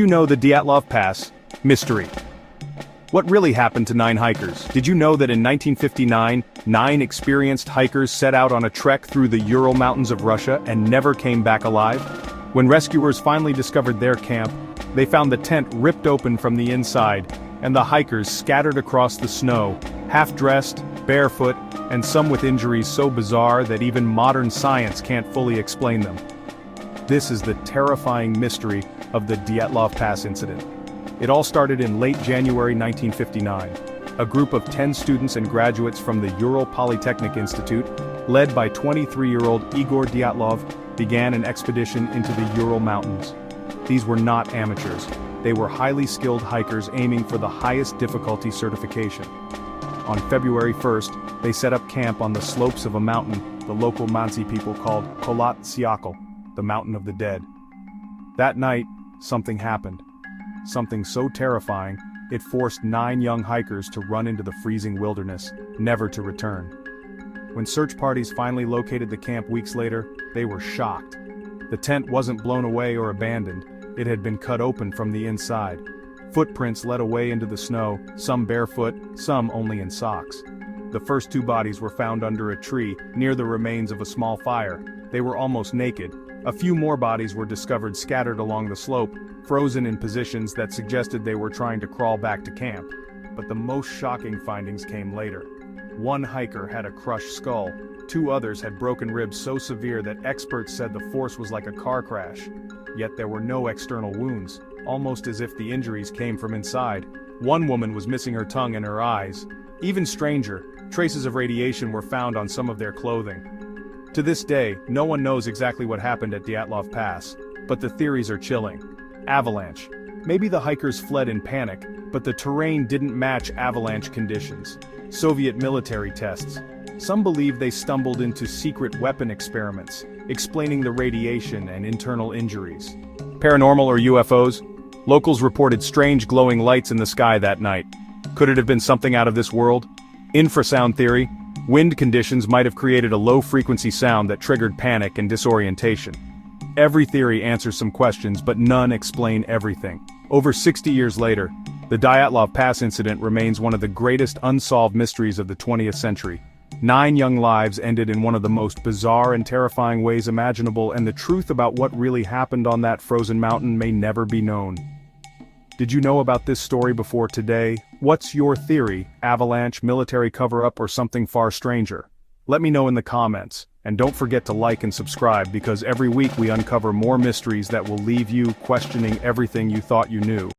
You know the Dyatlov Pass mystery. What really happened to 9 hikers? Did you know that in 1959, 9 experienced hikers set out on a trek through the Ural Mountains of Russia and never came back alive? When rescuers finally discovered their camp, they found the tent ripped open from the inside, and the hikers scattered across the snow, half-dressed, barefoot, and some with injuries so bizarre that even modern science can't fully explain them. This is the terrifying mystery of the Dyatlov Pass incident. It all started in late January 1959. A group of 10 students and graduates from the Ural Polytechnic Institute, led by 23-year-old Igor Dyatlov, began an expedition into the Ural Mountains. These were not amateurs. They were highly skilled hikers aiming for the highest difficulty certification. On February 1st, they set up camp on the slopes of a mountain the local Mansi people called Kholat Syakhl, the Mountain of the Dead. That night, something happened. Something so terrifying, it forced 9 young hikers to run into the freezing wilderness, never to return. When search parties finally located the camp weeks later, they were shocked. The tent wasn't blown away or abandoned, it had been cut open from the inside. Footprints led away into the snow, some barefoot, some only in socks. The first 2 bodies were found under a tree, near the remains of a small fire. They were almost naked. A few more bodies were discovered scattered along the slope, frozen in positions that suggested they were trying to crawl back to camp. But the most shocking findings came later. 1 hiker had a crushed skull, 2 others had broken ribs so severe that experts said the force was like a car crash. Yet there were no external wounds, almost as if the injuries came from inside. 1 woman was missing her tongue and her eyes. Even stranger, traces of radiation were found on some of their clothing. To this day, no one knows exactly what happened at Dyatlov Pass, but the theories are chilling. Avalanche. Maybe the hikers fled in panic, but the terrain didn't match avalanche conditions. Soviet military tests. Some believe they stumbled into secret weapon experiments, explaining the radiation and internal injuries. Paranormal or UFOs? Locals reported strange glowing lights in the sky that night. Could it have been something out of this world? Infrasound theory. Wind conditions might have created a low-frequency sound that triggered panic and disorientation. Every theory answers some questions, but none explain everything. Over 60 years later, the Dyatlov Pass incident remains one of the greatest unsolved mysteries of the 20th century. 9 young lives ended in one of the most bizarre and terrifying ways imaginable, and the truth about what really happened on that frozen mountain may never be known. Did you know about this story before today? What's your theory? Avalanche, military cover-up, or something far stranger? Let me know in the comments, and don't forget to like and subscribe, because every week we uncover more mysteries that will leave you questioning everything you thought you knew.